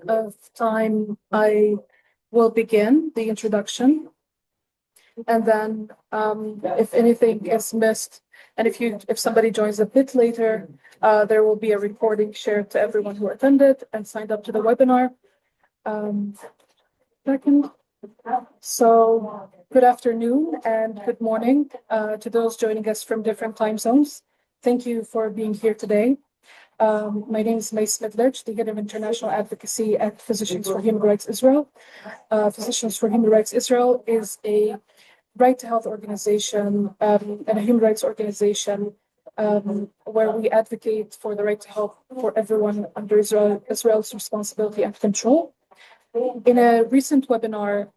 of time, I will begin the introduction, and then if anything is missed, and if somebody joins a bit later, there will be a recording shared to everyone who attended and signed up to the webinar. Second. So good afternoon and good morning to those joining us from different time zones. Thank you for being here today. My name is May Smidlich, the Head of International Advocacy at Physicians for Human Rights Israel. Physicians for Human Rights Israel is a right to health organization and a human rights organization where we advocate for the right to health for everyone under Israel's responsibility and control. In a recent webinar,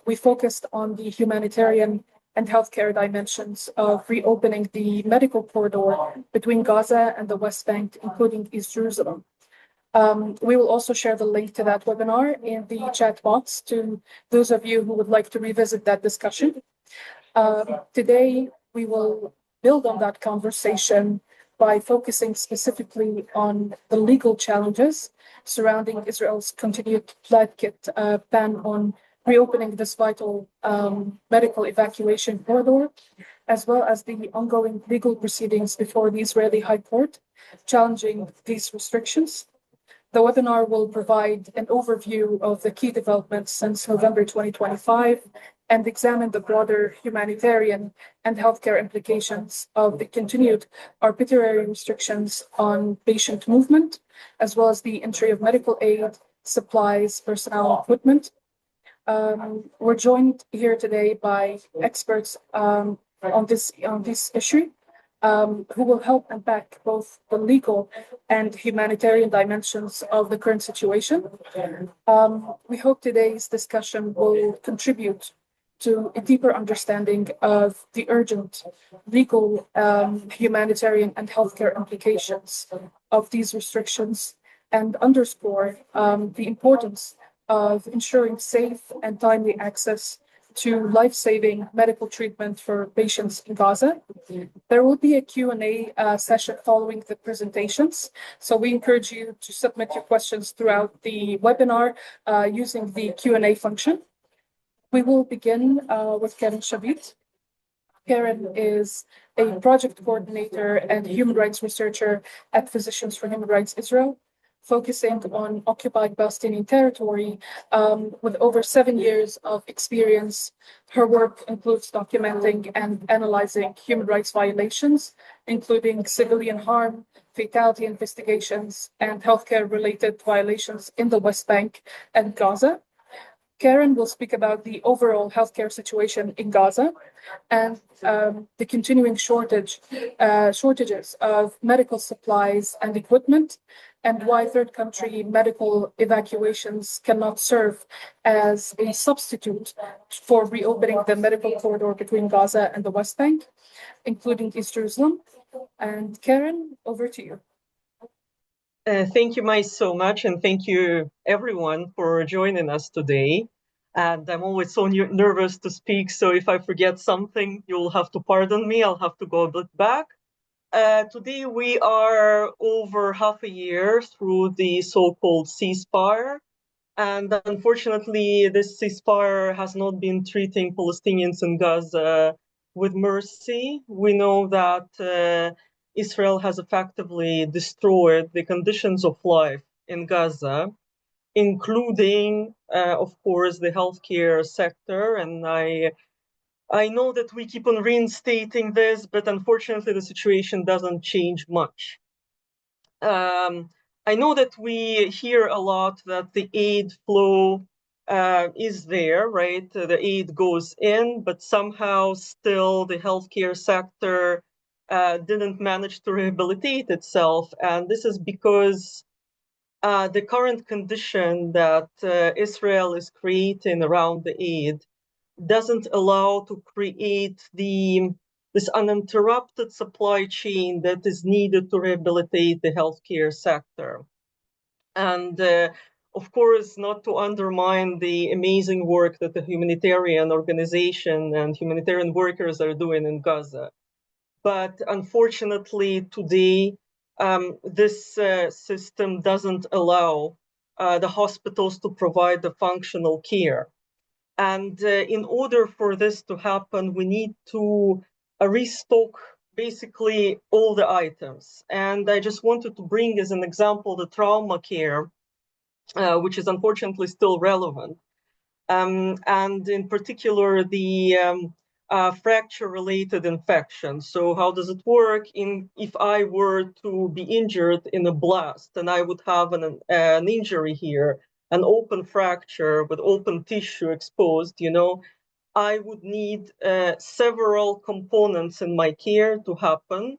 we focused on the humanitarian and healthcare dimensions of reopening the medical corridor between Gaza and the West Bank, including East Jerusalem. We will also share the link to that webinar in the chat box to those of you who would like to revisit that discussion. Today, we will build on that conversation by focusing specifically on the legal challenges surrounding Israel's continued blanket ban on reopening this vital medical evacuation corridor, as well as the ongoing legal proceedings before the Israeli High Court challenging these restrictions. The webinar will provide an overview of the key developments since November 2025 and examine the broader humanitarian and healthcare implications of the continued arbitrary restrictions on patient movement, as well as the entry of medical aid, supplies, personnel, and equipment. We're joined here today by experts on this issue, who will help unpack both the legal and humanitarian dimensions of the current situation. We hope today's discussion will contribute to a deeper understanding of the urgent legal, humanitarian, and healthcare implications of these restrictions and underscore the importance of ensuring safe and timely access to life-saving medical treatment for patients in Gaza. There will be a Q&A session following the presentations, so we encourage you to submit your questions throughout the webinar using the Q&A function. We will begin with Karen Shavit. Karen is a project coordinator and human rights researcher at Physicians for Human Rights Israel, focusing on occupied Palestinian territory with over 7 years of experience. Her work includes documenting and analyzing human rights violations, including civilian harm, fatality investigations, and healthcare-related violations in the West Bank and Gaza. Karen will speak about the overall healthcare situation in Gaza and the continuing shortages of medical supplies and equipment, and why third country medical evacuations cannot serve as a substitute for reopening the medical corridor between Gaza and the West Bank, including East Jerusalem. And Karen, over to you. Thank you, Mai, so much, and thank you everyone for joining us today. And I'm always so nervous to speak, so if I forget something, you'll have to pardon me. I'll have to go a bit back. Today we are over half a year through the so-called ceasefire, and unfortunately this ceasefire has not been treating Palestinians in Gaza with mercy. We know that Israel has effectively destroyed the conditions of life in Gaza, including, of course, the healthcare sector. And I know that we keep on reinstating this, but unfortunately the situation doesn't change much. I know that we hear a lot that the aid flow is there, right? The aid goes in, but somehow still the healthcare sector didn't manage to rehabilitate itself. And this is because the current condition that Israel is creating around the aid doesn't allow to create this uninterrupted supply chain that is needed to rehabilitate the healthcare sector. And of course, not to undermine the amazing work that the humanitarian organization and humanitarian workers are doing in Gaza. But unfortunately, today, this system doesn't allow the hospitals to provide the functional care. And in order for this to happen, we need to restock basically all the items. And I just wanted to bring as an example the trauma care, which is unfortunately still relevant. And in particular, the fracture-related infection. So how does it work? If I were to be injured in a blast, and I would have an injury here, an open fracture with open tissue exposed, I would need several components in my care to happen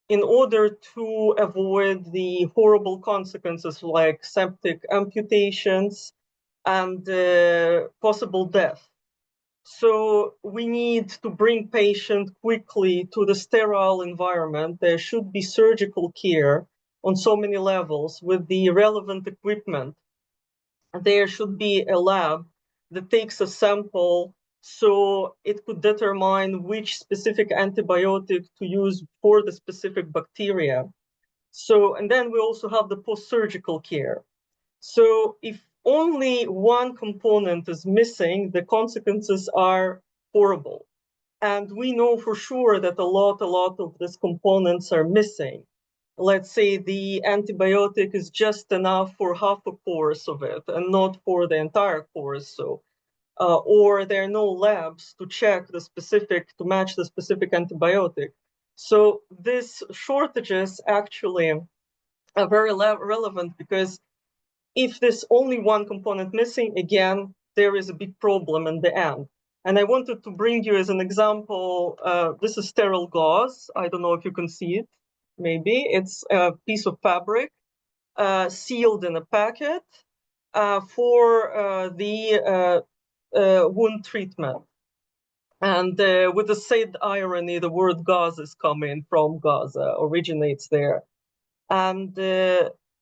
in order to avoid the horrible consequences like septic amputations and possible death. So we need to bring patient quickly to the sterile environment. There should be surgical care on so many levels with the relevant equipment. There should be a lab that takes a sample so it could determine which specific antibiotic to use for the specific bacteria. So, and then we also have the post-surgical care. So if only one component is missing, the consequences are horrible. And we know for sure that a lot of these components are missing. Let's say the antibiotic is just enough for half a course of it and not for the entire course. So, or there are no labs to check to match the specific antibiotic. So these shortages actually are very relevant because if there's only one component missing, again, there is a big problem in the end. And I wanted to bring you as an example, this is sterile gauze. I don't know if you can see it, maybe. It's a piece of fabric sealed in a packet for the wound treatment. And with the sad irony, the word Gaza is coming from Gaza, originates there. And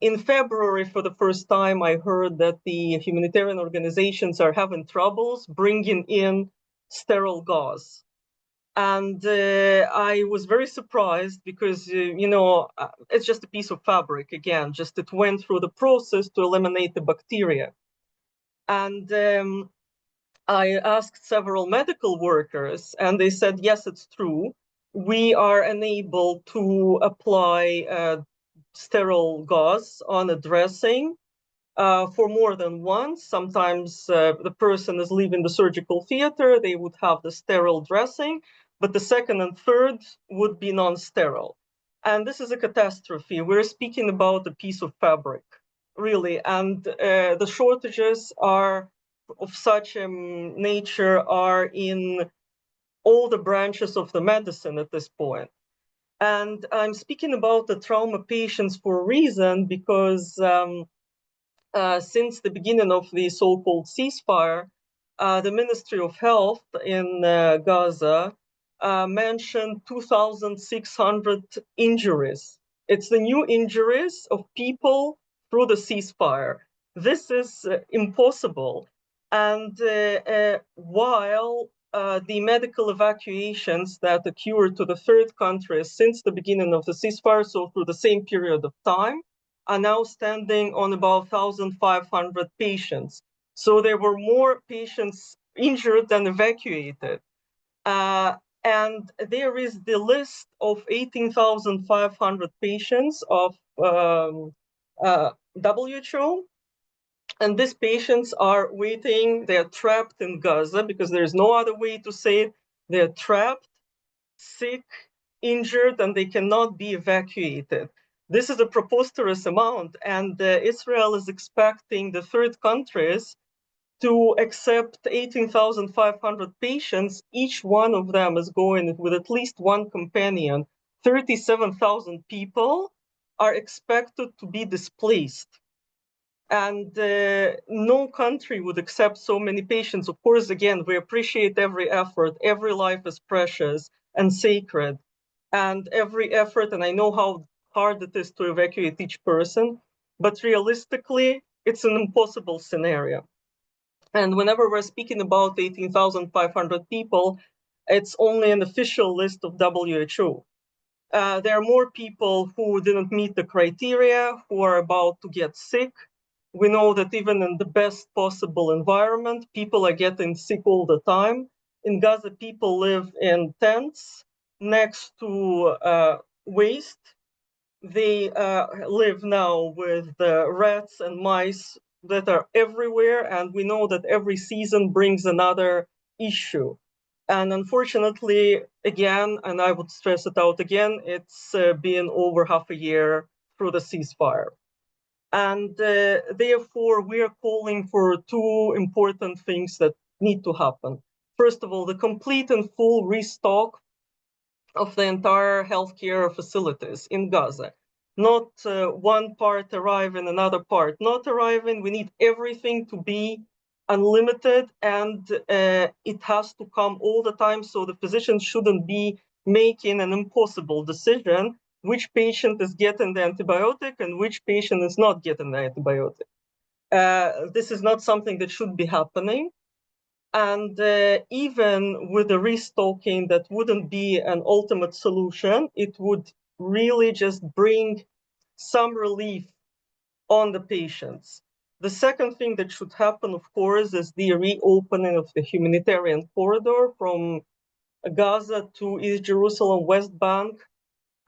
in February, for the first time, I heard that the humanitarian organizations are having troubles bringing in sterile gauze. And I was very surprised because, it's just a piece of fabric, again, just it went through the process to eliminate the bacteria. And I asked several medical workers, and they said, yes, it's true. We are unable to apply sterile gauze on a dressing for more than once. Sometimes the person is leaving the surgical theater, they would have the sterile dressing, but the second and third would be non-sterile. And this is a catastrophe. We're speaking about a piece of fabric, really, and the shortages are of such nature are in all the branches of the medicine at this point. And I'm speaking about the trauma patients for a reason, because since the beginning of the so-called ceasefire, the Ministry of Health in Gaza mentioned 2,600 injuries. It's the new injuries of people through the ceasefire. This is impossible. And while the medical evacuations that occurred to the third countries since the beginning of the ceasefire, so through the same period of time, are now standing on about 1,500 patients. So there were more patients injured than evacuated. And there is the list of 18,500 patients of WHO. And these patients are waiting, they're trapped in Gaza because there's no other way to say it. They're trapped, sick, injured, and they cannot be evacuated. This is a preposterous amount, and Israel is expecting the third countries to accept 18,500 patients. Each one of them is going with at least one companion. 37,000 people are expected to be displaced. And no country would accept so many patients. Of course, again, we appreciate every effort. Every life is precious and sacred. And every effort, and I know how hard it is to evacuate each person, but realistically, it's an impossible scenario. And whenever we're speaking about 18,500 people, it's only an official list of WHO. There are more people who didn't meet the criteria, who are about to get sick. We know that even in the best possible environment, people are getting sick all the time. In Gaza, people live in tents next to waste. They live now with rats and mice that are everywhere, and we know that every season brings another issue. And unfortunately, again, and I would stress it out again, it's been over half a year through the ceasefire. And therefore, we are calling for two important things that need to happen. First of all, the complete and full restock of the entire healthcare facilities in Gaza. Not one part arrive in another part not arriving. We need everything to be unlimited, and it has to come all the time. So the physicians shouldn't be making an impossible decision which patient is getting the antibiotic and which patient is not getting the antibiotic. This is not something that should be happening. And even with the restocking, that wouldn't be an ultimate solution. It would really just bring some relief on the patients. The second thing that should happen, of course, is the reopening of the humanitarian corridor from Gaza to East Jerusalem, West Bank.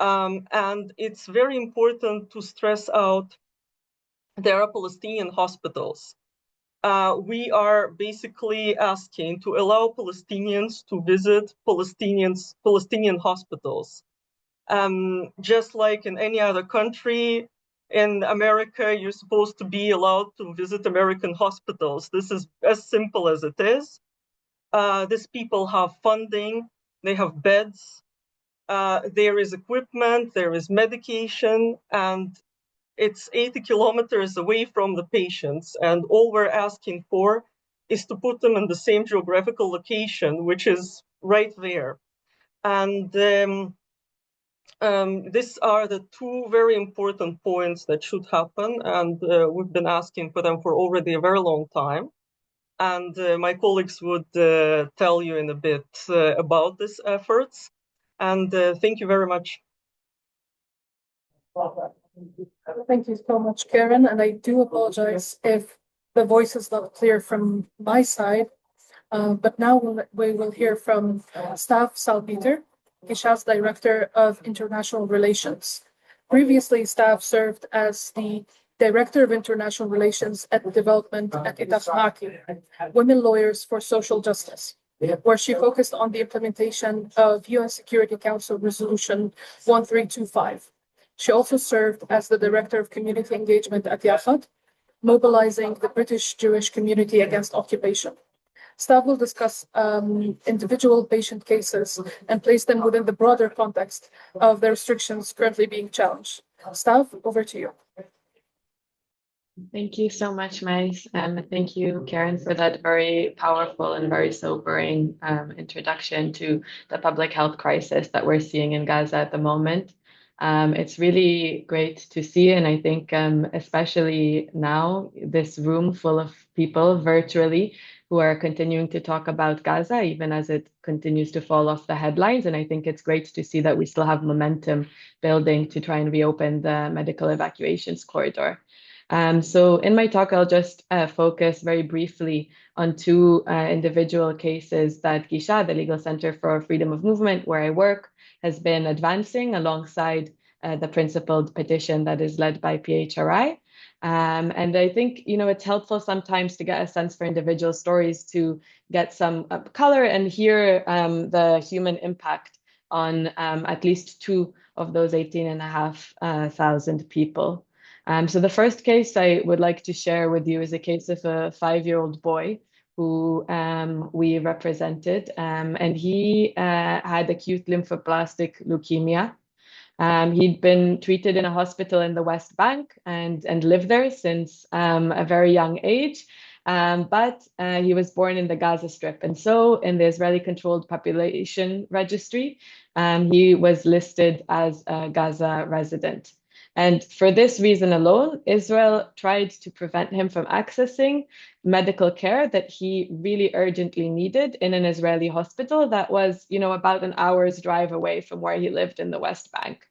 And it's very important to stress out there are Palestinian hospitals. We are basically asking to allow Palestinians to visit Palestinian hospitals. Just like in any other country, in America, you're supposed to be allowed to visit American hospitals. This is as simple as it is. These people have funding, they have beds, there is equipment, there is medication, and it's 80 kilometers away from the patients. And all we're asking for is to put them in the same geographical location, which is right there. And these are the two very important points that should happen. And we've been asking for them for already a very long time. And my colleagues would tell you in a bit about these efforts. And thank you very much. Thank you so much, Karen. And I do apologize if the voice is not clear from my side. But now we will hear from Staff Salpeter, Gisha's Director of International Relations. Previously, Staff served as the Director of International Relations and Development at Itahaki, Women Lawyers for Social Justice, where she focused on the implementation of UN Security Council Resolution 1325. She also served as the Director of Community Engagement at Yafat, mobilizing the British Jewish community against occupation. Staff will discuss individual patient cases and place them within the broader context of the restrictions currently being challenged. Staff, over to you. Thank you so much, Mais, and thank you, Karen, for that very powerful and very sobering introduction to the public health crisis that we're seeing in Gaza at the moment. It's really great to see, and I think especially now, this room full of people virtually who are continuing to talk about Gaza, even as it continues to fall off the headlines. And I think it's great to see that we still have momentum building to try and reopen the medical evacuations corridor. So in my talk, I'll just focus very briefly on two individual cases that Gisha, the Legal Center for Freedom of Movement, where I work, has been advancing alongside the principled petition that is led by PHRI. And I think, it's helpful sometimes to get a sense for individual stories to get some color and hear the human impact on at least two of those 18,500 people. So the first case I would like to share with you is a case of a 5-year-old boy who we represented, and he had acute lymphoblastic leukemia. He'd been treated in a hospital in the West Bank and lived there since a very young age, but he was born in the Gaza Strip. And so in the Israeli-controlled population registry, he was listed as a Gaza resident. And for this reason alone, Israel tried to prevent him from accessing medical care that he really urgently needed in an Israeli hospital that was, about an hour's drive away from where he lived in the West Bank.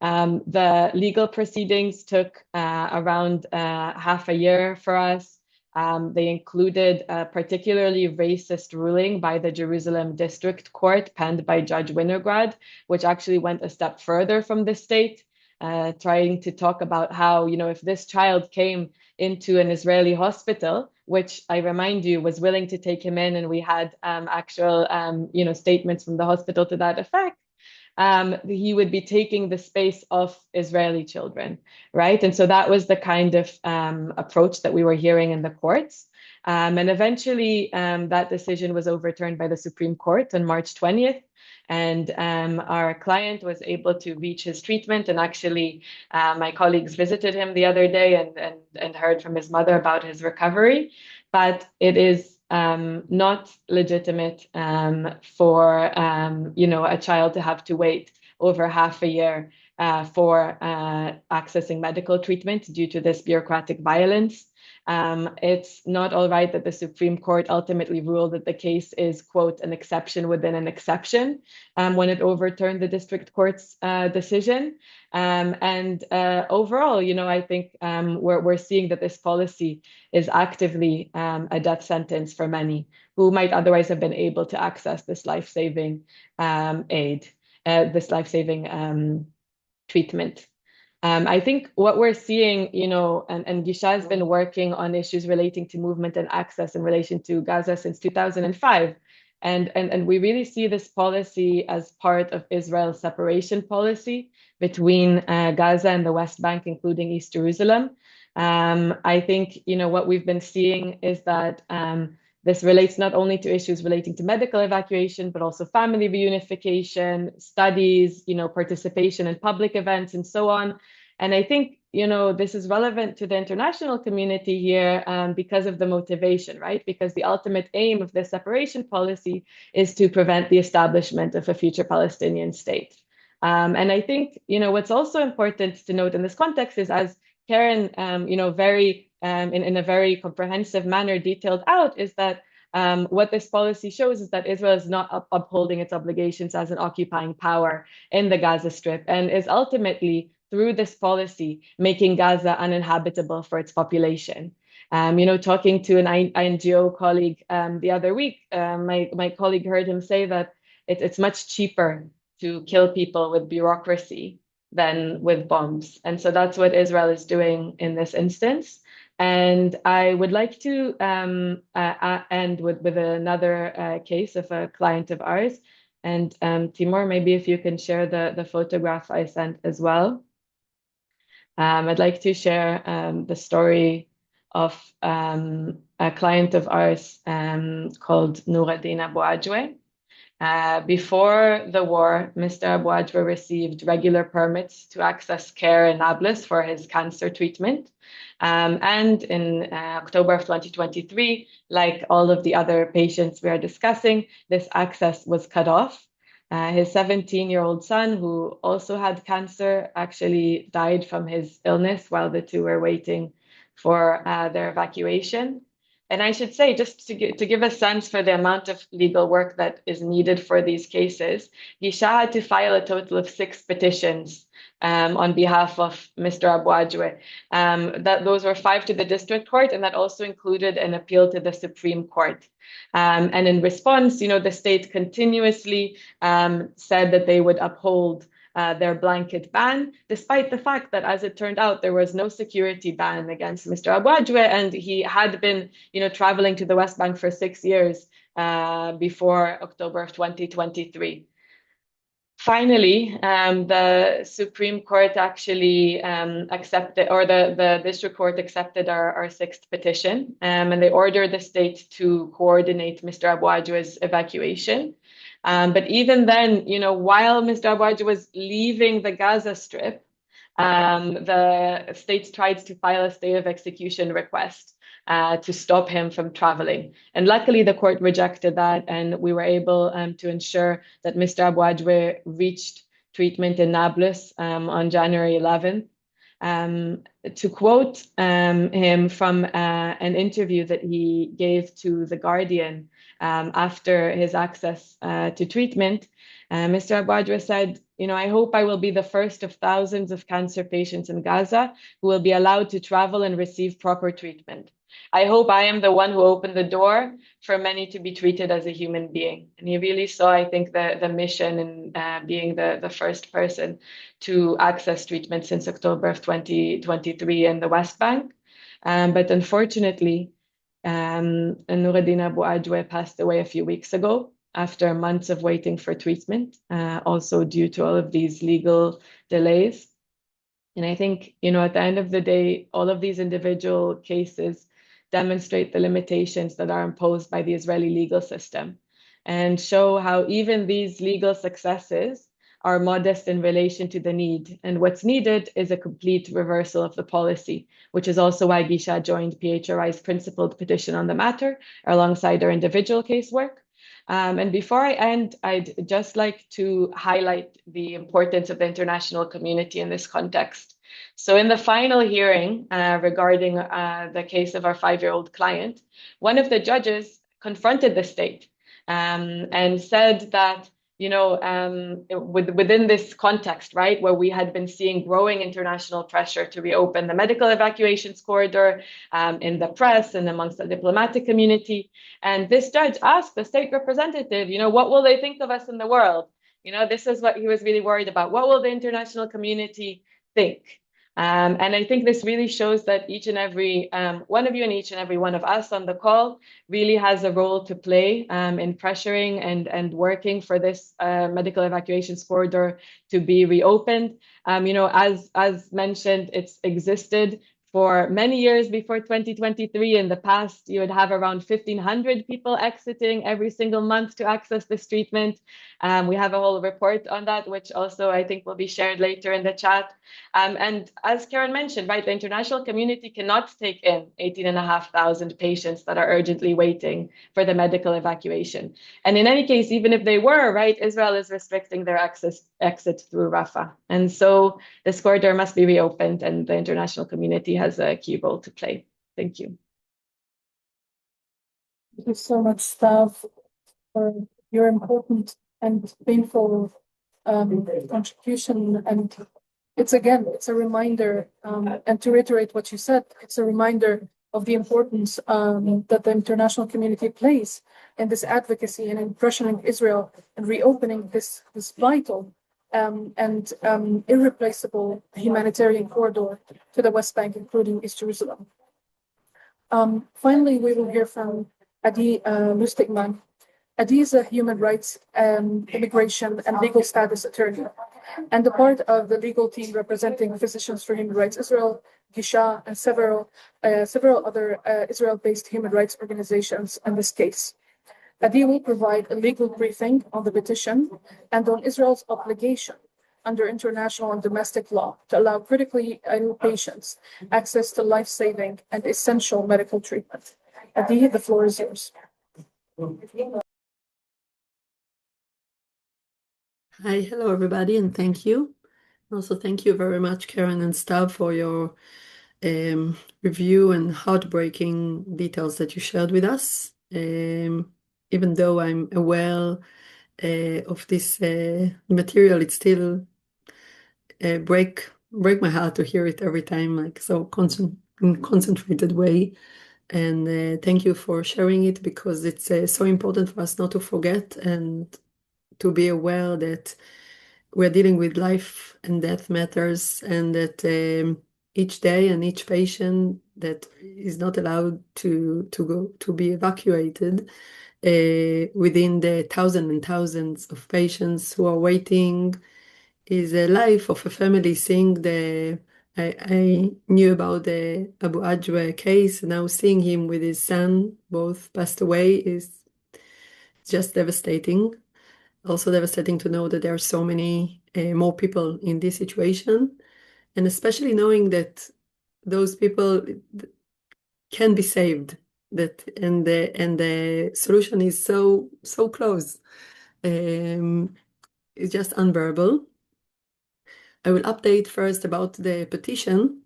The legal proceedings took around half a year for us. They included a particularly racist ruling by the Jerusalem District Court, penned by Judge Winograd, which actually went a step further from the state, trying to talk about how, if this child came into an Israeli hospital, which I remind you was willing to take him in, and we had actual, statements from the hospital to that effect, he would be taking the space of Israeli children, right? And so that was the kind of approach that we were hearing in the courts. And eventually, that decision was overturned by the Supreme Court on March 20th. And our client was able to reach his treatment. And actually, my colleagues visited him the other day and heard from his mother about his recovery. But it is not legitimate for a child to have to wait over half a year for accessing medical treatment due to this bureaucratic violence. It's not all right that the Supreme Court ultimately ruled that the case is, quote, an exception within an exception when it overturned the district court's decision. And overall, I think we're seeing that this policy is actively a death sentence for many who might otherwise have been able to access this life-saving aid, this life-saving treatment. I think what we're seeing, and Gisha has been working on issues relating to movement and access in relation to Gaza since 2005. And we really see this policy as part of Israel's separation policy between Gaza and the West Bank, including East Jerusalem. I think, what we've been seeing is that this relates not only to issues relating to medical evacuation, but also family reunification, studies, participation in public events, and so on. And I think, this is relevant to the international community here because of the motivation, right? Because the ultimate aim of this separation policy is to prevent the establishment of a future Palestinian state. And I think, what's also important to note in this context is, as Karen, very in a very comprehensive manner detailed out, is that what this policy shows is that Israel is not upholding its obligations as an occupying power in the Gaza Strip, and is ultimately, through this policy, making Gaza uninhabitable for its population. Talking to an NGO colleague the other week, my colleague heard him say that it's much cheaper to kill people with bureaucracy than with bombs. And so that's what Israel is doing in this instance. And I would like to end with another case of a client of ours. And Timur, maybe if you can share the photograph I sent as well. I'd like to share the story of a client of ours called Noureddin Abu Ajwe. Before the war, Mr. Abu Ajwa received regular permits to access care in Nablus for his cancer treatment. And in October of 2023, like all of the other patients we are discussing, this access was cut off. His 17-year-old son, who also had cancer, actually died from his illness while the two were waiting for their evacuation. And I should say, just to give a sense for the amount of legal work that is needed for these cases, Gisha had to file a total of 6 petitions on behalf of Mr. Abu Ajwe. Those were 5 to the district court, and that also included an appeal to the Supreme Court. And in response, the state continuously said that they would uphold their blanket ban, despite the fact that, as it turned out, there was no security ban against Mr. Abu Ajwe, and he had been, traveling to the West Bank for 6 years before October of 2023. Finally, the Supreme Court actually accepted, or the district court accepted our 6th petition, and they ordered the state to coordinate Mr. Abu Ajwe's evacuation. But even then, while Mr. Abu Ajwa was leaving the Gaza Strip, the state tried to file a stay of execution request to stop him from traveling. And luckily, the court rejected that, and we were able to ensure that Mr. Abu Ajwa reached treatment in Nablus on January 11th. To quote him from an interview that he gave to The Guardian after his access to treatment, Mr. Abu Ajwa said, I hope I will be the first of thousands of cancer patients in Gaza who will be allowed to travel and receive proper treatment. I hope I am the one who opened the door for many to be treated as a human being. And he really saw, I think, the mission in being the first person to access treatment since October of 2023 in the West Bank. But unfortunately, Nuruddin Abu Ajwe passed away a few weeks ago after months of waiting for treatment, also due to all of these legal delays. And I think, at the end of the day, all of these individual cases demonstrate the limitations that are imposed by the Israeli legal system and show how even these legal successes are modest in relation to the need. And what's needed is a complete reversal of the policy, which is also why Gisha joined PHRI's principled petition on the matter alongside our individual casework. And before I end, I'd just like to highlight the importance of the international community in this context. So in the final hearing regarding the case of our 5-year-old client, one of the judges confronted the state and said that, within this context, right, where we had been seeing growing international pressure to reopen the medical evacuations corridor in the press and amongst the diplomatic community. And this judge asked the state representative, what will they think of us in the world? This is what he was really worried about. What will the international community think? And I think this really shows that each and every one of you and each and every one of us on the call really has a role to play in pressuring and working for this medical evacuations corridor to be reopened. As mentioned, it's existed for many years before 2023. In the past, you would have around 1,500 people exiting every single month to access this treatment. We have a whole report on that, which also I think will be shared later in the chat. And as Karen mentioned, right, the international community cannot take in 18,500 patients that are urgently waiting for the medical evacuation. And in any case, even if they were, right, Israel is restricting their exit through Rafah. And so this corridor must be reopened, and the international community has a key role to play. Thank you. Thank you so much, Stav, for your important and painful contribution. And it's a reminder, and to reiterate what you said, it's a reminder of the importance that the international community plays in this advocacy and in pressuring Israel and reopening this vital and irreplaceable humanitarian corridor to the West Bank, including East Jerusalem. Finally, we will hear from Adi Lustigman. Adi is a human rights, immigration, and legal status attorney, and a part of the legal team representing Physicians for Human Rights Israel, Gisha, and several other Israel-based human rights organizations in this case. Adi will provide a legal briefing on the petition and on Israel's obligation under international and domestic law to allow critically ill patients access to life-saving and essential medical treatment. Adi, the floor is yours. Hi, hello everybody, and thank you. Also, thank you very much, Karen and Stav, for your review and heartbreaking details that you shared with us. Even though I'm aware of this material, it still break my heart to hear it every time, like so in concentrated way. And thank you for sharing it, because it's so important for us not to forget and to be aware that we're dealing with life and death matters, and that each day and each patient that is not allowed to go to be evacuated within the thousands and thousands of patients who are waiting is a life of a family. Seeing I knew about the Abu Ajwa case, now seeing him with his son, both passed away, is just devastating. Also devastating to know that there are so many more people in this situation, and especially knowing that those people can be saved, and the solution is so close. It's just unbearable. I will update first about the petition,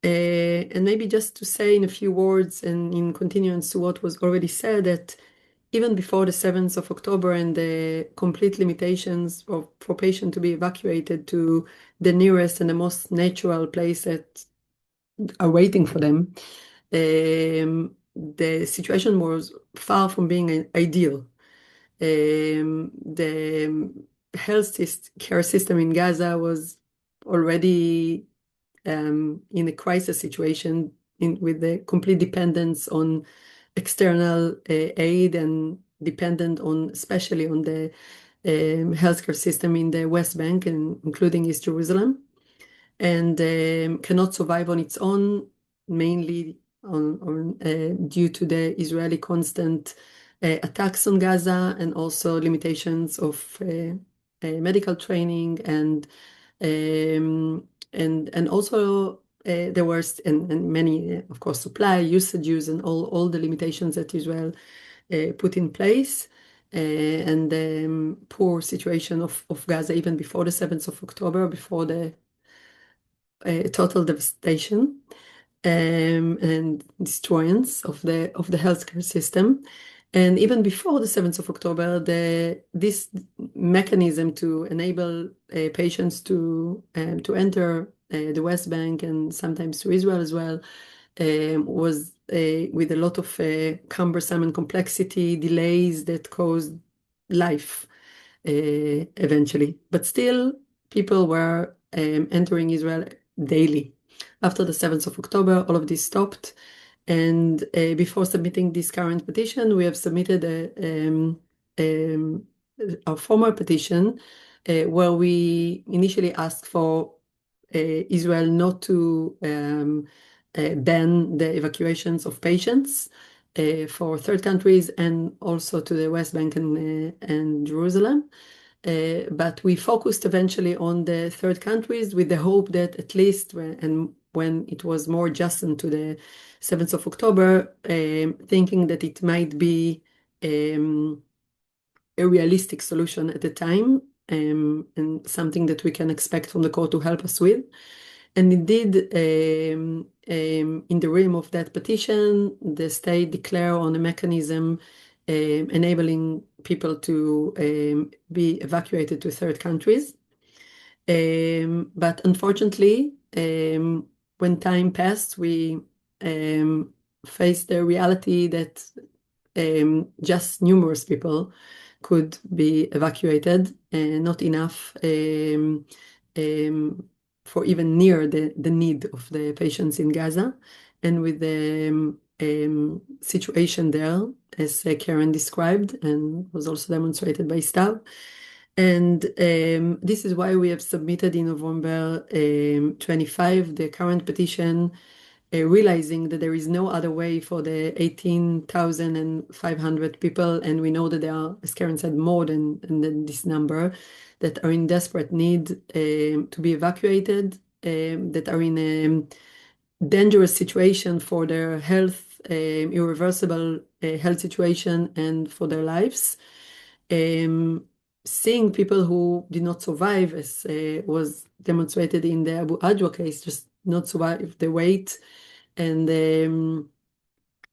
and maybe just to say in a few words and in continuance to what was already said, that even before the 7th of October and the complete limitations for patients to be evacuated to the nearest and the most natural place that are waiting for them, the situation was far from being ideal. The care system in Gaza was already in a crisis situation with the complete dependence on external aid and dependent on, especially on the healthcare system in the West Bank and including East Jerusalem, and cannot survive on its own, mainly due to the Israeli constant attacks on Gaza and also limitations of medical training and also there were and many of course supply usages and all the limitations that Israel put in place, and the poor situation of Gaza even before the 7th of October, before the total devastation and destroyance of the healthcare system. And even before the 7th of October, this mechanism to enable patients to enter the West Bank and sometimes to Israel as well was with a lot of cumbersome and complexity, delays that caused life eventually. But still, people were entering Israel daily. After the 7th of October, all of this stopped. And before submitting this current petition, we have submitted a former petition where we initially asked for Israel not to ban the evacuations of patients for third countries and also to the West Bank and Jerusalem. But we focused eventually on the third countries with the hope that at least when it was more adjacent to the 7th of October, thinking that it might be a realistic solution at the time, and something that we can expect from the court to help us with. And indeed, in the realm of that petition, the state declared on a mechanism enabling people to be evacuated to third countries. But unfortunately, when time passed, we faced the reality that just numerous people could be evacuated, and not enough for even near the need of the patients in Gaza. And with the situation there, as Karen described, and was also demonstrated by Stav. And this is why we have submitted in November 25 the current petition, realizing that there is no other way for the 18,500 people, and we know that there are, as Karen said, more than this number, that are in desperate need to be evacuated, that are in a dangerous situation for their health, irreversible health situation, and for their lives. Seeing people who did not survive, as was demonstrated in the Abu Adwa case, just not survive the wait. And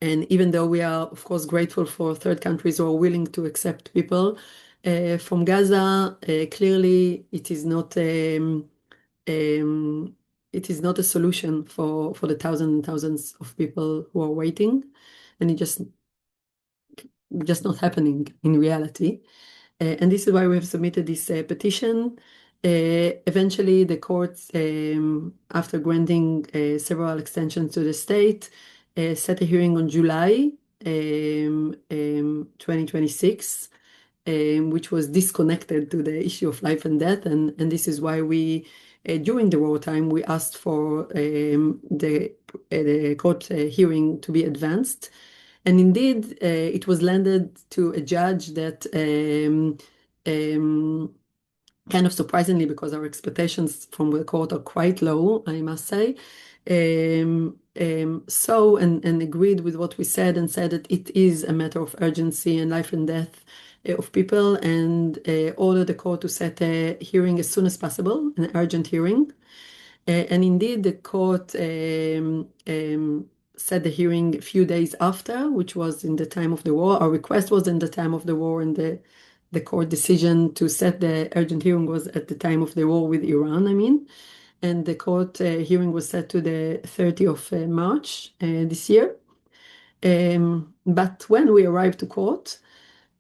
even though we are, of course, grateful for third countries who are willing to accept people from Gaza, clearly it is not a solution for the thousands and thousands of people who are waiting, and it just not happening in reality. And this is why we have submitted this petition. Eventually, the courts, after granting several extensions to the state, set a hearing on July 2026, which was disconnected to the issue of life and death. And this is why we, during the wartime, we asked for the court hearing to be advanced. And indeed, it was landed to a judge that kind of surprisingly, because our expectations from the court are quite low, I must say, and agreed with what we said and said that it is a matter of urgency and life and death of people, and ordered the court to set a hearing as soon as possible, an urgent hearing. And indeed, the court set the hearing a few days after, which was in the time of the war. Our request was in the time of the war, and the court decision to set the urgent hearing was at the time of the war with Iran, I mean. And the court hearing was set to the 30th of March this year. But when we arrived to court,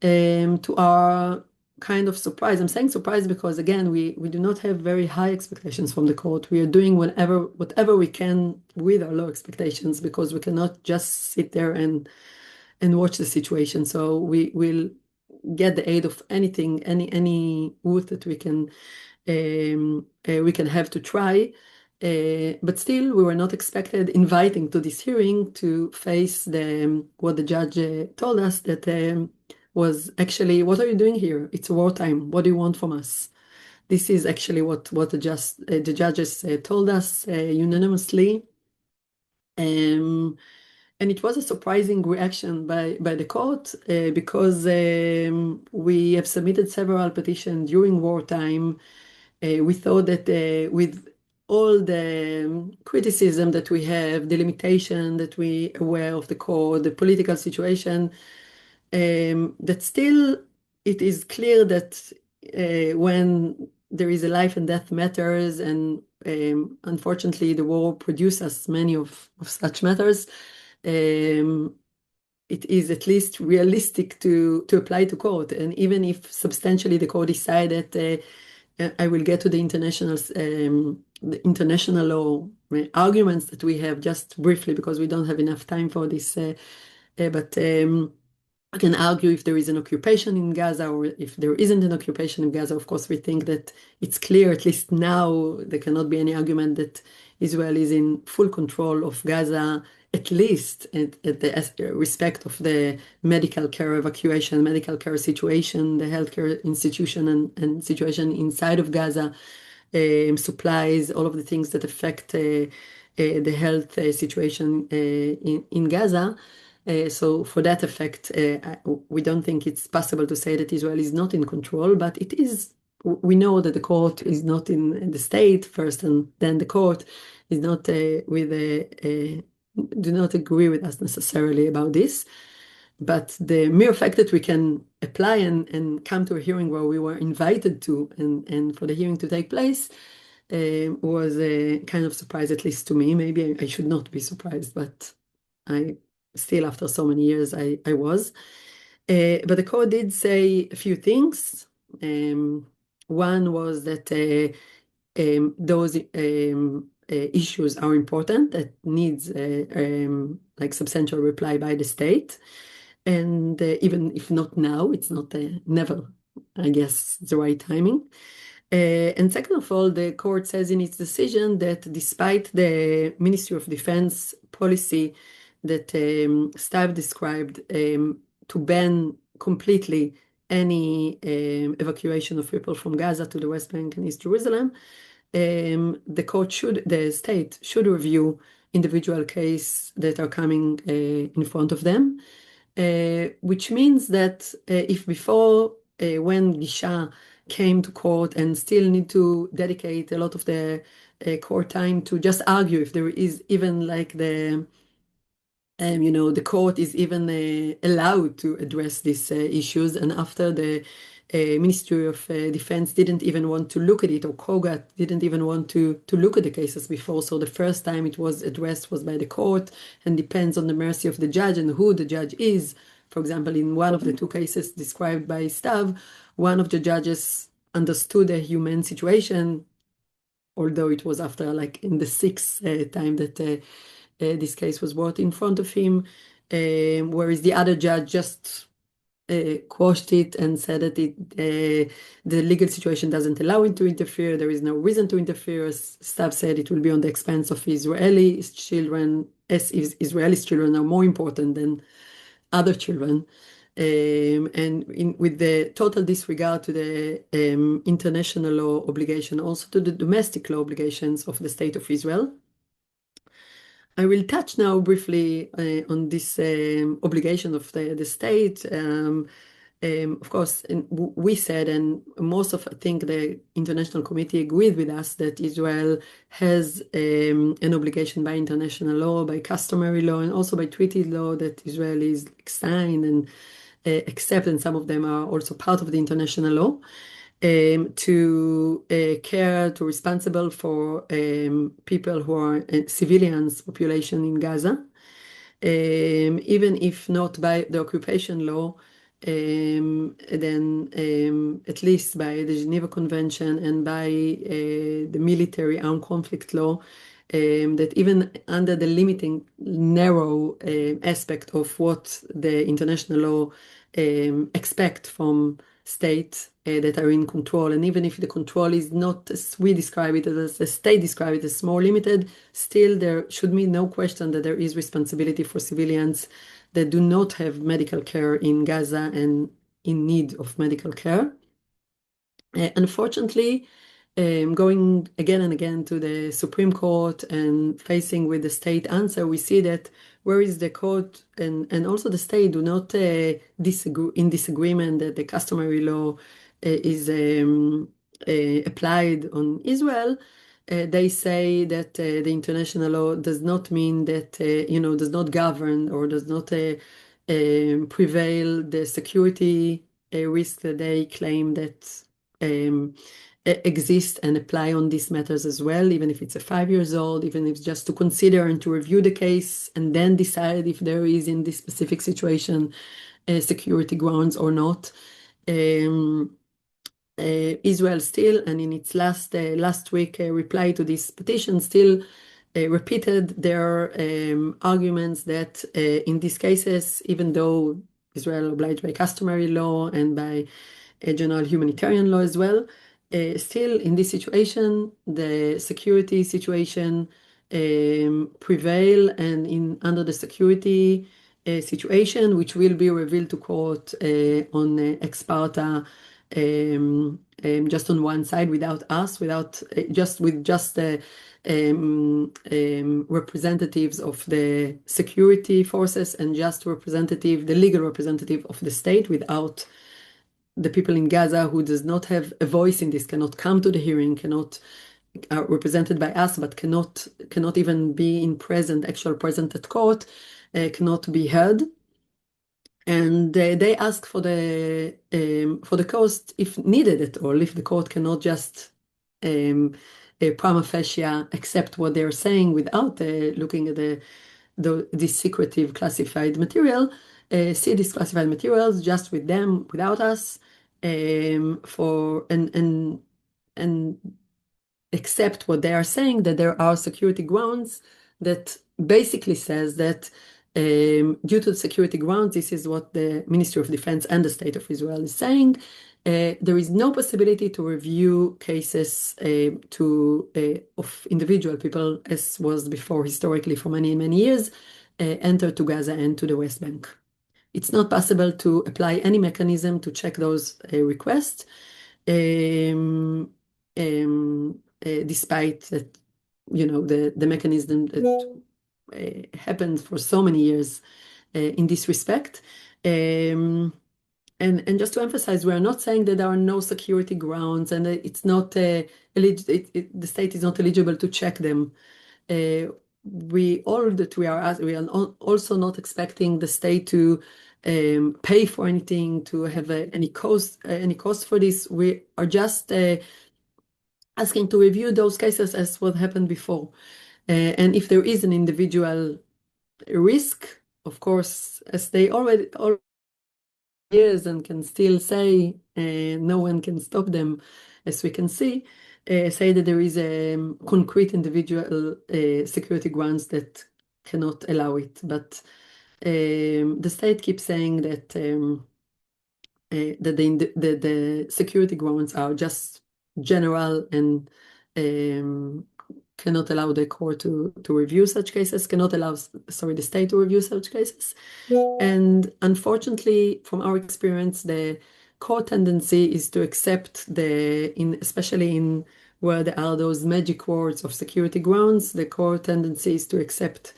to our kind of surprise, I'm saying surprise because again, we do not have very high expectations from the court. We are doing whatever we can with our low expectations because we cannot just sit there and watch the situation. So we will get the aid of anything, any route that we can have to try. But still, we were not inviting to this hearing to face what the judge told us that was actually, what are you doing here? It's wartime. What do you want from us? This is actually what the judges told us unanimously. And it was a surprising reaction by the court because we have submitted several petitions during wartime. We thought that with all the criticism that we have, the limitation that we are aware of the court, the political situation, that still it is clear that when there is a life and death matters, and unfortunately the war produces many of such matters, it is at least realistic to apply to court. And even if substantially the court decided, I will get to the international law arguments that we have just briefly because we don't have enough time for this. But I can argue if there is an occupation in Gaza or if there isn't an occupation in Gaza. Of course, we think that it's clear, at least now, there cannot be any argument that Israel is in full control of Gaza, at least at the respect of the medical care evacuation, medical care situation, the healthcare institution and situation inside of Gaza, supplies, all of the things that affect the health situation in Gaza. So for that effect, we don't think it's possible to say that Israel is not in control, but it is. We know that the court is not in the state first, and then the court is not do not agree with us necessarily about this. But the mere fact that we can apply and come to a hearing where we were invited to and for the hearing to take place was a kind of surprise, at least to me. Maybe I should not be surprised, but I still, after so many years, I was. But the court did say a few things. One was that those issues are important, that needs like substantial reply by the state. And even if not now, it's not never, I guess, the right timing. And second of all, the court says in its decision that despite the Ministry of Defense policy that Stav described to ban completely any evacuation of people from Gaza to the West Bank and East Jerusalem, the state should review individual cases that are coming in front of them, which means that if before, when Gisha came to court and still need to dedicate a lot of the court time to just argue if there is even like the court is even allowed to address these issues, and after the Ministry of Defense didn't even want to look at it, or Kogat didn't even want to look at the cases before. So the first time it was addressed was by the court, and depends on the mercy of the judge and who the judge is. For example, in one of the two cases described by Stav, one of the judges understood a human situation, although it was after like in the sixth time that this case was brought in front of him, whereas the other judge just quashed it and said that the legal situation doesn't allow him to interfere. There is no reason to interfere. As Stav said, it will be on the expense of Israeli children, as Israeli children are more important than other children. With the total disregard to the international law obligation, also to the domestic law obligations of the State of Israel. I will touch now briefly on this obligation of the state. Of course, we said, and most of, I think, the international committee agreed with us that Israel has an obligation by international law, by customary law, and also by treaty law that Israel is signed and accept, and some of them are also part of the international law, to care, to responsible for people who are civilians population in Gaza, even if not by the occupation law, then at least by the Geneva Convention and by the military armed conflict law, that even under the limiting narrow aspect of what the international law expect from states that are in control, and even if the control is not as we describe it, as the state describe it, as more limited, still there should be no question that there is responsibility for civilians that do not have medical care in Gaza and in need of medical care. Unfortunately, going again and again to the Supreme Court and facing with the state answer, we see that where is the court and also the state do not disagree in disagreement that the customary law is applied on Israel. They say that the international law does not mean that does not govern or does not prevail the security risk that they claim that exist and apply on these matters as well, even if it's a 5 years old, even if it's just to consider and to review the case and then decide if there is in this specific situation security grounds or not. Israel still, and in its last week reply to this petition, still repeated their arguments that in these cases, even though Israel obliged by customary law and by general humanitarian law as well, still in this situation, the security situation prevail, and under the security situation, which will be revealed to court on ex parte, just on one side, without us, with just the representatives of the security forces and just the legal representative of the state, without the people in Gaza who does not have a voice in this, cannot come to the hearing, are represented by us, but cannot even be actual present at court, cannot be heard. And they ask for the cost if needed at all, if the court cannot just prima facie accept what they're saying without looking at this secretive classified material, see these classified materials just with them, without us, and accept what they are saying, that there are security grounds that basically says that due to the security grounds, this is what the Ministry of Defense and the State of Israel is saying, there is no possibility to review cases of individual people, as was before historically for many, many years, enter to Gaza and to the West Bank. It's not possible to apply any mechanism to check those requests, despite that, the mechanism that happened for so many years in this respect. And just to emphasize, we are not saying that there are no security grounds and it's not the state is not eligible to check them. We are also not expecting the state to pay for anything, to have any cost for this. We are just asking to review those cases as what happened before. And if there is an individual risk, of course, as they already years and can still say, no one can stop them, as we can see, say that there is a concrete individual security grounds that cannot allow it. But the state keeps saying that the security grounds are just general and cannot allow the court to review such cases, the state to review such cases. And unfortunately, from our experience, the court tendency is to accept especially in where there are those magic words of security grounds, the court tendency is to accept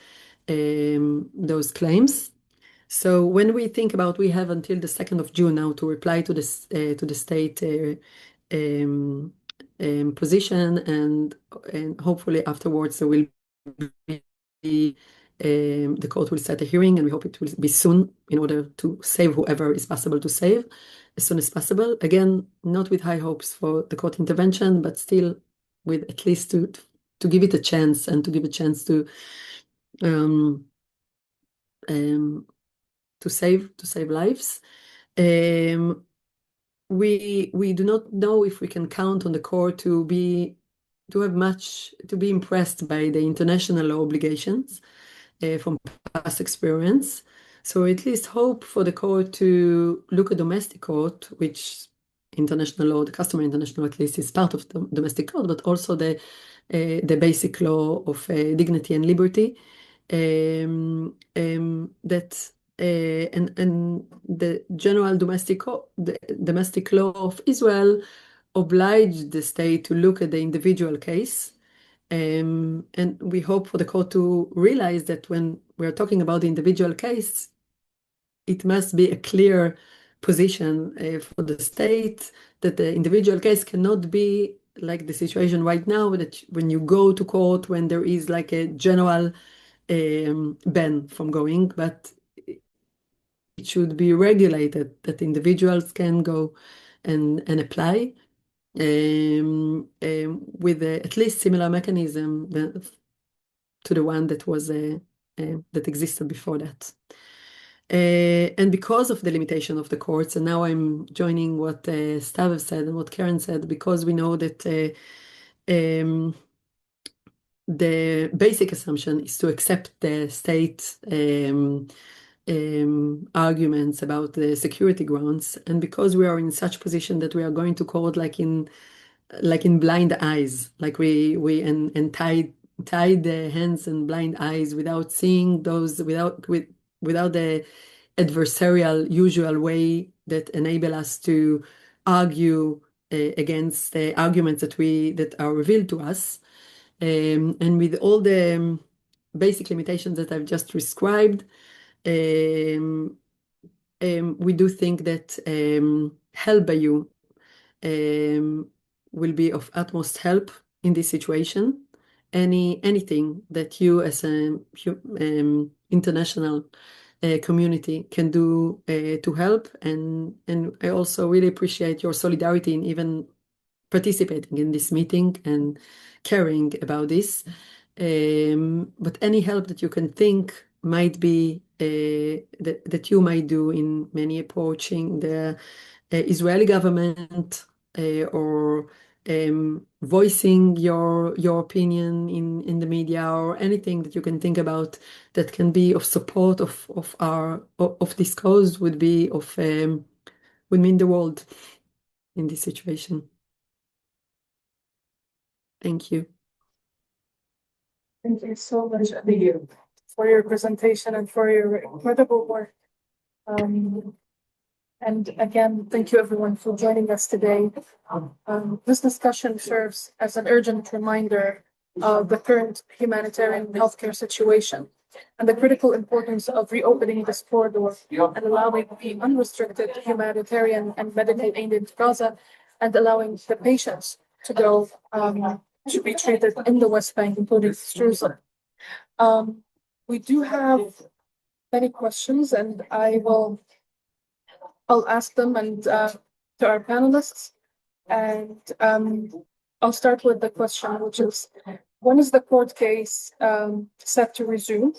those claims. So when we think about, we have until the 2nd of June now to reply to this to the state position, and hopefully afterwards there will be the court will set a hearing, and we hope it will be soon in order to save whoever is possible to save as soon as possible. Again, not with high hopes for the court intervention, but still with at least to give it a chance, and to give a chance to save lives. We do not know if we can count on the court to be impressed by the international obligations from past experience. So at least hope for the court to look at domestic court, which international law, the customary international at least, is part of the domestic court, but also the basic law of dignity and liberty. That and the general domestic law of Israel obliged the state to look at the individual case. And we hope for the court to realize that when we're talking about the individual case, it must be a clear position for the state, that the individual case cannot be like the situation right now, that when you go to court, when there is like a general ban from going, but it should be regulated, that individuals can go and apply with at least similar mechanism to the one that was that existed before that. And because of the limitation of the courts, and now I'm joining what Stav said and what Karen said, because we know that the basic assumption is to accept the state arguments about the security grounds, and because we are in such position that we are going to court like in blind eyes, like we and tied the hands and blind eyes without seeing those, without the adversarial usual way that enable us to argue against the arguments that are revealed to us. And with all the basic limitations that I've just described, we do think that help by you will be of utmost help in this situation. Anything that you as an international community can do to help, and I also really appreciate your solidarity in even participating in this meeting and caring about this. But any help that you can think might be that you might do in many approaching the Israeli government or voicing your opinion in the media, or anything that you can think about that can be of support of this cause would mean the world in this situation. Thank you. Thank you so much, Adi, for your presentation and for your incredible work. And again, thank you everyone for joining us today. This discussion serves as an urgent reminder of the current humanitarian healthcare situation and the critical importance of reopening this corridor and allowing the unrestricted humanitarian and medical aid into Gaza, and allowing the patients to go to be treated in the West Bank, including Jerusalem. We do have many questions, and I'll ask them and to our panelists. And I'll start with the question, which is, when is the court case set to resume?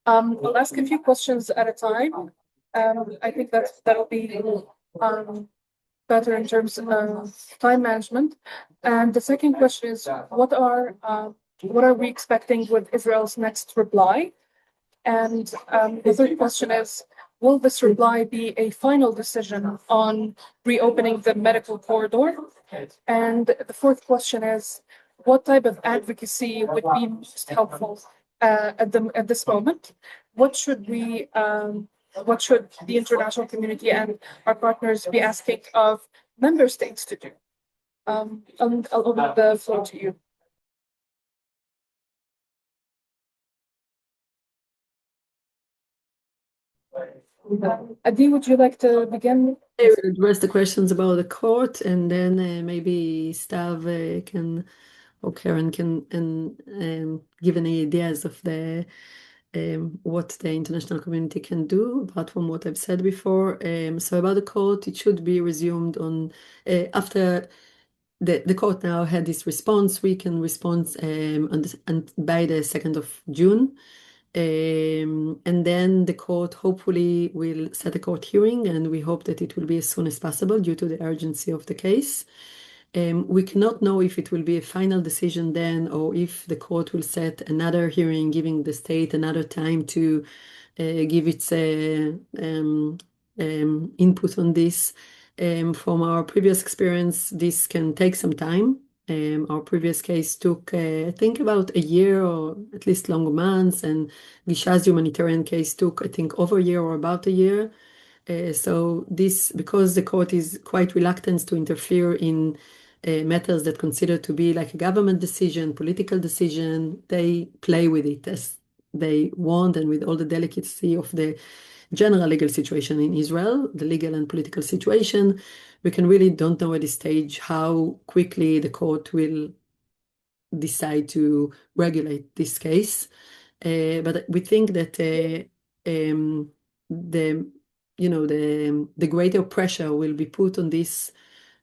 I'll ask a few questions at a time. I think that'll be better in terms of time management. And the second question is, what are we expecting with Israel's next reply? And the third question is, will this reply be a final decision on reopening the medical corridor? And the fourth question is, what type of advocacy would be most helpful at this moment? What should the international community and our partners be asking of member states to do? I'll open the floor to you. Adi, would you like to begin? I will address the questions about the court, and then maybe Stav can or Karen can give any ideas of the what the international community can do, apart from what I've said before. So about the court, it should be resumed on after the court now had this response. We can respond by the 2nd of June. And then the court hopefully will set a court hearing, and we hope that it will be as soon as possible due to the urgency of the case. We cannot know if it will be a final decision then, or if the court will set another hearing, giving the state another time to give its input on this. From our previous experience, this can take some time. Our previous case took, I think, about a year or at least longer months, and Gisha's humanitarian case took, I think, over a year or about a year. So this, because the court is quite reluctant to interfere in matters that consider to be like a government decision, political decision, they play with it as they want, and with all the delicacy of the general legal situation in Israel, the legal and political situation, we can really don't know at this stage how quickly the court will decide to regulate this case. But we think that the greater pressure will be put on this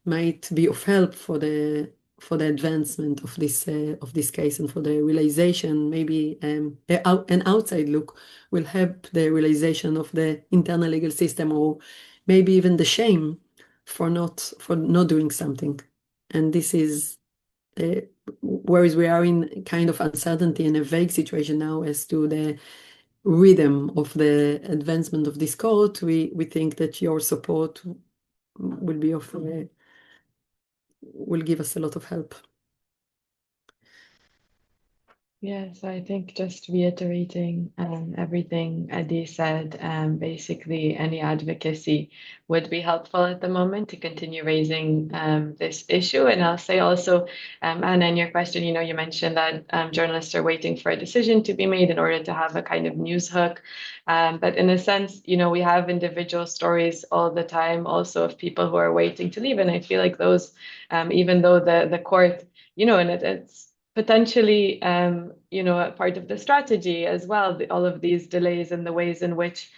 might be of help for the advancement of this case, and for the realization. Maybe an outside look will help the realization of the internal legal system, or maybe even the shame for not doing something. And this is whereas we are in kind of uncertainty and a vague situation now as to the rhythm of the advancement of this court, we think that your support will be of will give us a lot of help. Yes, I think just reiterating everything Adi said, basically any advocacy would be helpful at the moment to continue raising this issue. And I'll say also, Anna, in your question, you mentioned that journalists are waiting for a decision to be made in order to have a kind of news hook. But in a sense, we have individual stories all the time also of people who are waiting to leave. And I feel like those, even though the court, and it's potentially, a part of the strategy as well, all of these delays and the ways in which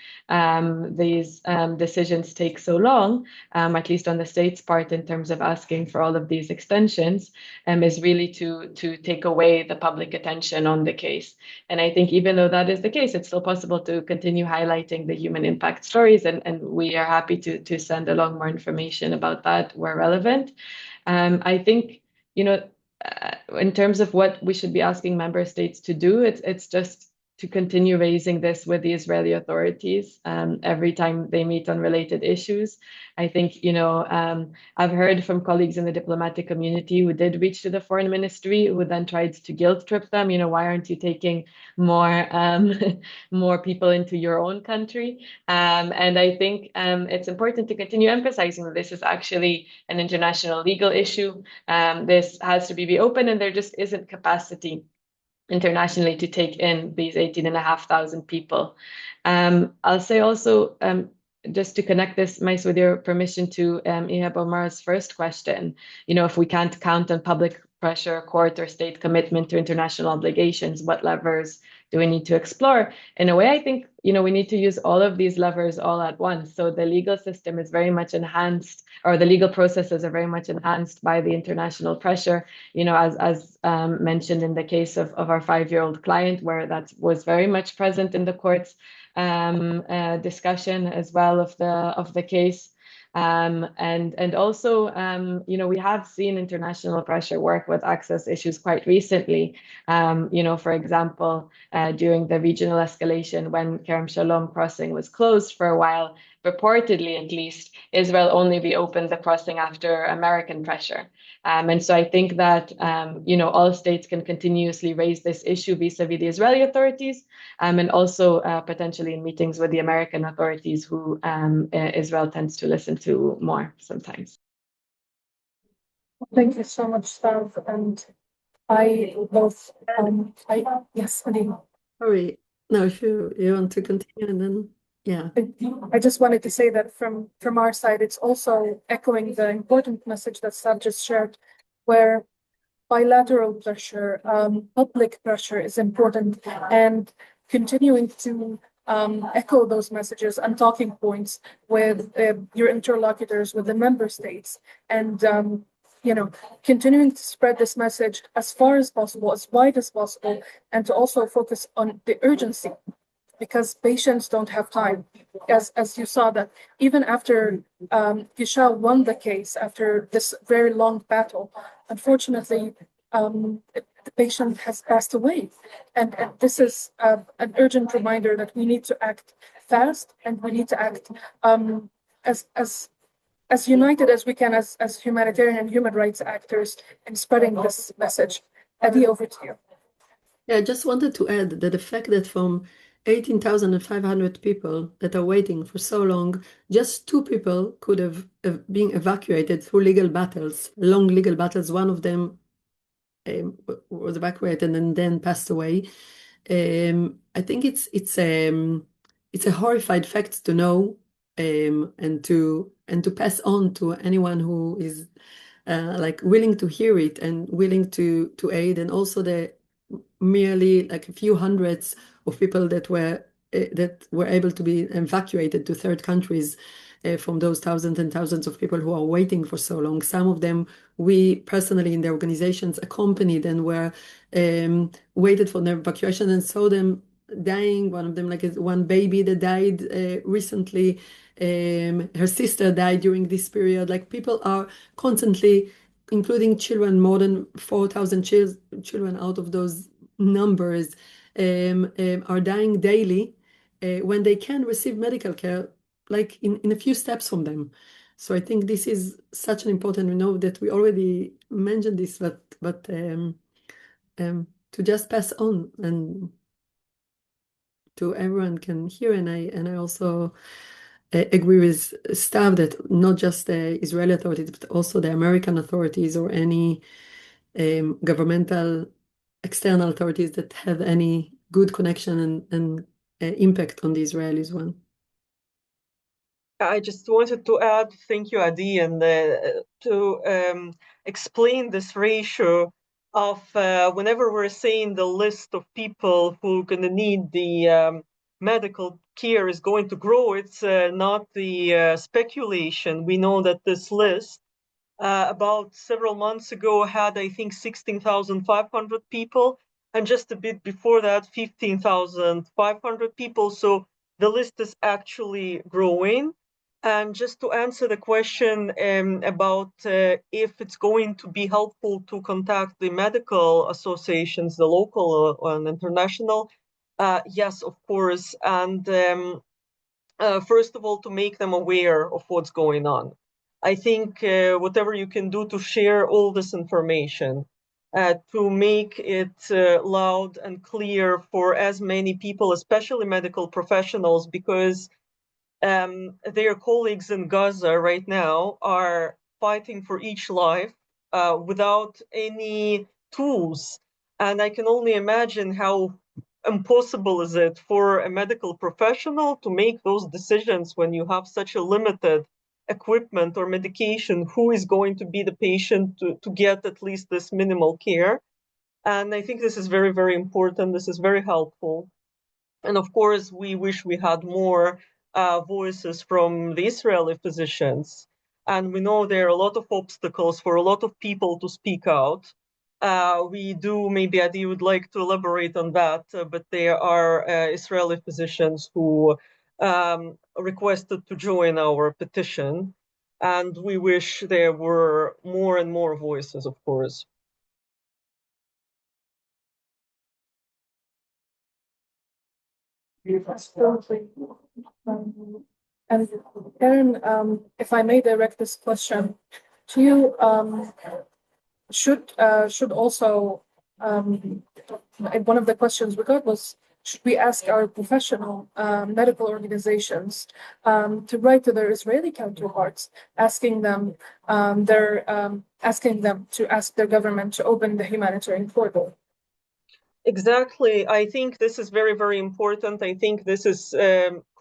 these decisions take so long, at least on the state's part in terms of asking for all of these extensions, is really to take away the public attention on the case. And I think even though that is the case, it's still possible to continue highlighting the human impact stories, and we are happy to send along more information about that where relevant. I think, in terms of what we should be asking member states to do, it's just to continue raising this with the Israeli authorities every time they meet on related issues. I think, I've heard from colleagues in the diplomatic community who did reach to the foreign ministry, who then tried to guilt trip them, why aren't you taking more more people into your own country? And I think it's important to continue emphasizing that this is actually an international legal issue. This has to be open, and there just isn't capacity internationally to take in these 18,500 people. I'll say also, just to connect this, Mais, with your permission, to Ihab Omar's first question, if we can't count on public pressure, court or state commitment to international obligations, what levers do we need to explore? In a way, I think, we need to use all of these levers all at once. So the legal system is very much enhanced, or the legal processes are very much enhanced by the international pressure, as mentioned in the case of our 5-year-old client, where that was very much present in the court's discussion as well of the case. And also, we have seen international pressure work with access issues quite recently. For example, during the regional escalation when Kerem Shalom crossing was closed for a while, reportedly at least, Israel only reopened the crossing after American pressure. And so I think that, all states can continuously raise this issue vis-a-vis the Israeli authorities, and also potentially in meetings with the American authorities, who Israel tends to listen to more sometimes. Thank you so much, Stav. And yes, Adi. Sorry, no, if you want to continue, and then Yeah. I just wanted to say that from our side, it's also echoing the important message that Sav just shared, where bilateral pressure, public pressure is important, and continuing to echo those messages and talking points with your interlocutors, with the member states, and continuing to spread this message as far as possible, as wide as possible, and to also focus on the urgency, because patients don't have time. As you saw that even after Gisha won the case, after this very long battle, unfortunately, the patient has passed away. And this is an urgent reminder that we need to act fast, and we need to act as united as we can as humanitarian and human rights actors in spreading this message. Adi, over to you. Yeah, I just wanted to add that the fact that from 18,500 people that are waiting for so long, just 2 people could have been evacuated through legal battles, long legal battles. One of them was evacuated and then passed away. I think it's a horrified fact to know, and to pass on to anyone who is like willing to hear it and willing to aid, and also the merely like a few hundreds of people that were able to be evacuated to third countries from those thousands and thousands of people who are waiting for so long. Some of them we personally in the organizations accompanied and were waited for their evacuation and saw them dying. One of them, like one baby that died recently, her sister died during this period. Like people are constantly, including children, more than 4,000 children out of those numbers are dying daily when they can receive medical care like in a few steps from them. So I think this is such an important, we know that we already mentioned this, but to just pass on and to everyone can hear. And I also agree with staff that not just the Israeli authorities, but also the American authorities or any governmental external authorities that have any good connection and impact on the Israelis one. I just wanted to add, thank you, Adi, and to explain this ratio of whenever we're saying the list of people who are going to need the medical care is going to grow, it's not the speculation. We know that this list about several months ago had, I think, 16,500 people, and just a bit before that, 15,500 people. So the list is actually growing. And just to answer the question about if it's going to be helpful to contact the medical associations, the local and international, yes, of course. And first of all, to make them aware of what's going on. I think whatever you can do to share all this information, to make it loud and clear for as many people, especially medical professionals, because their colleagues in Gaza right now are fighting for each life without any tools. And I can only imagine how impossible is it for a medical professional to make those decisions when you have such a limited equipment or medication. Who is going to be the patient to get at least this minimal care? And I think this is very, very important. This is very helpful. And of course, we wish we had more voices from the Israeli physicians. And we know there are a lot of obstacles for a lot of people to speak out. We do, maybe Adi would like to elaborate on that, but there are Israeli physicians who requested to join our petition. And we wish there were more and more voices, of course. Absolutely. And Karen, if I may direct this question to you, should also one of the questions we got was, should we ask our professional medical organizations to write to their Israeli counterparts, asking them to ask their government to open the humanitarian portal? Exactly. I think this is very, very important. I think this is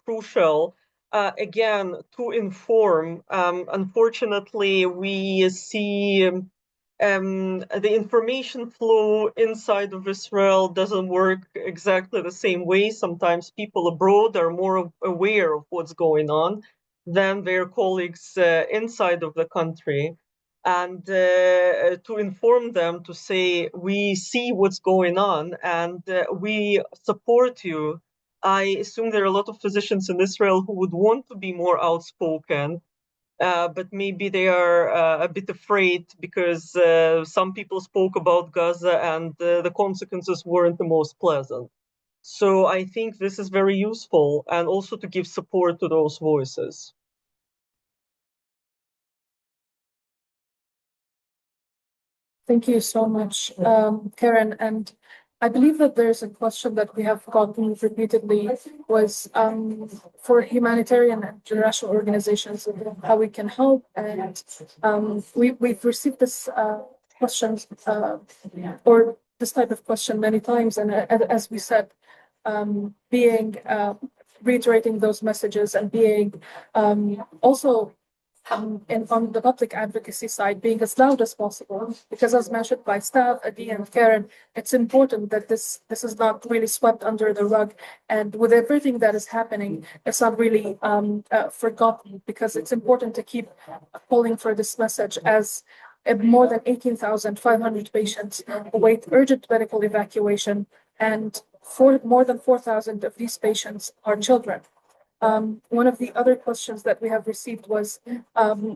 crucial, again, to inform. Unfortunately, we see the information flow inside of Israel doesn't work exactly the same way. Sometimes people abroad are more aware of what's going on than their colleagues inside of the country. And to inform them, to say, we see what's going on and we support you. I assume there are a lot of physicians in Israel who would want to be more outspoken, but maybe they are a bit afraid because some people spoke about Gaza and the consequences weren't the most pleasant. So I think this is very useful, and also to give support to those voices. Thank you so much, Karen. And I believe that there's a question that we have gotten repeatedly was for humanitarian and international organizations, how we can help. And we've received this question or this type of question many times. And as we said, being reiterating those messages and being also on the public advocacy side, being as loud as possible, because as mentioned by Stav, Adi, and Karen, it's important that this is not really swept under the rug, and with everything that is happening, it's not really forgotten, because it's important to keep calling for this message as more than 18,500 patients await urgent medical evacuation, and more than 4,000 of these patients are children. One of the other questions that we have received was,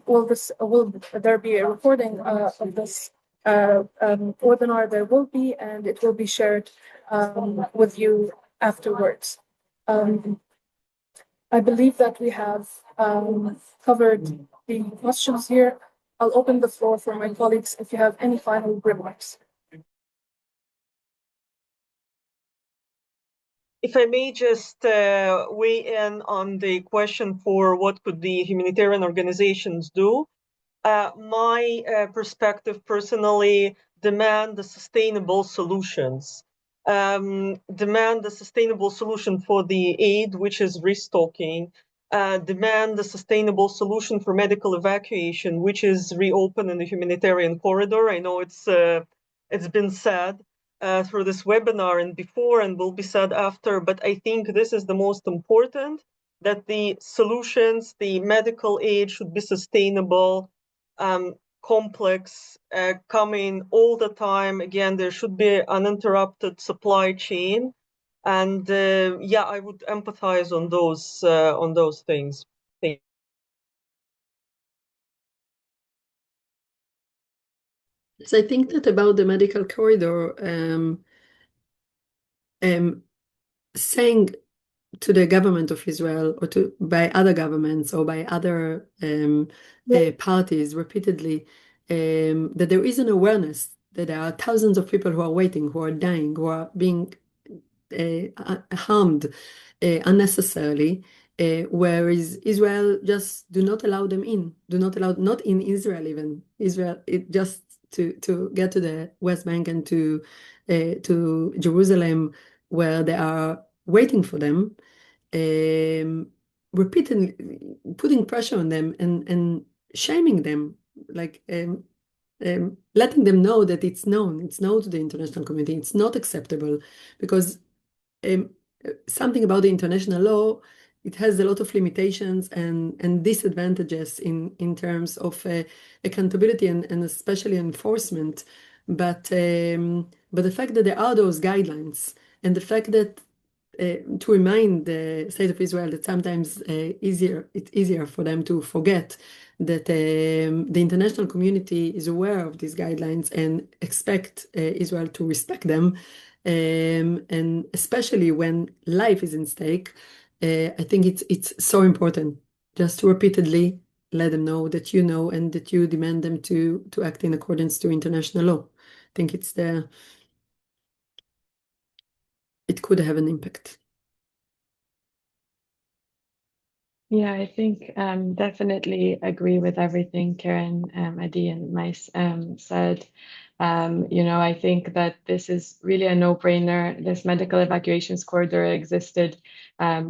will there be a recording of this webinar? There will be, and it will be shared with you afterwards. I believe that we have covered the questions here. I'll open the floor for my colleagues if you have any final remarks. If I may just weigh in on the question for what could the humanitarian organizations do, my perspective personally demand the sustainable solutions. Demand the sustainable solution for the aid, which is restocking. Demand the sustainable solution for medical evacuation, which is reopening the humanitarian corridor. I know it's been said through this webinar and before, and will be said after, but I think this is the most important, that the solutions, the medical aid should be sustainable, complex, coming all the time. Again, there should be uninterrupted supply chain. And yeah, I would empathize on those things. Thank you. So I think that about the medical corridor, saying to the government of Israel or by other governments or by other parties repeatedly that there is an awareness that there are thousands of people who are waiting, who are dying, who are being harmed unnecessarily, whereas Israel just do not allow them in, not in Israel even. Israel, it just to get to the West Bank and to Jerusalem, where they are waiting for them, repeatedly putting pressure on them and shaming them, like letting them know that it's known to the international community, it's not acceptable, because something about the international law, it has a lot of limitations and disadvantages in terms of accountability and especially enforcement. But the fact that there are those guidelines, and the fact that to remind the state of Israel that sometimes it's easier for them to forget that the international community is aware of these guidelines and expect Israel to respect them, and especially when life is in stake. I think it's so important just to repeatedly let them know that you know and that you demand them to act in accordance to international law. I think it could have an impact. Yeah, I think definitely agree with everything Karen, Adi, and Mais said. I think that this is really a no-brainer. This medical evacuations corridor existed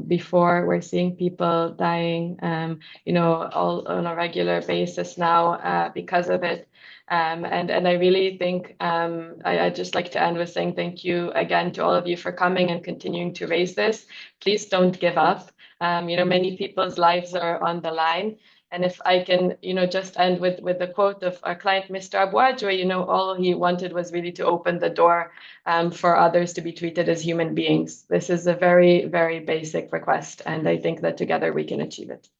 before. We're seeing people dying, all on a regular basis now because of it. And I really think I'd just like to end with saying thank you again to all of you for coming and continuing to raise this. Please don't give up. Many people's lives are on the line. And if I can, just end with the quote of our client, Mr. Abouadjoui, all he wanted was really to open the door for others to be treated as human beings. This is a very, very basic request, and I think that together we can achieve it.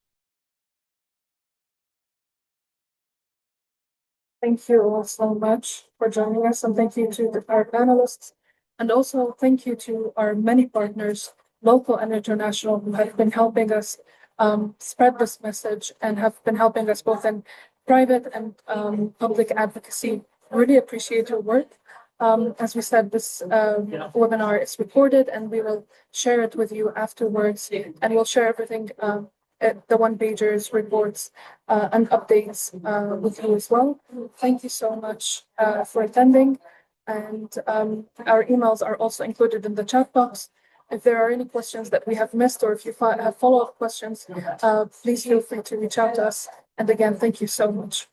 Thank you all so much for joining us, and thank you to our panelists, and also thank you to our many partners, local and international, who have been helping us spread this message and have been helping us both in private and public advocacy. Really appreciate your work. As we said, this webinar is recorded, and we will share it with you afterwards, and we'll share everything, the one-pagers, reports, and updates with you as well. Thank you so much for attending, and our emails are also included in the chat box. If there are any questions that we have missed, or if you have follow-up questions, please feel free to reach out to us. And again, thank you so much.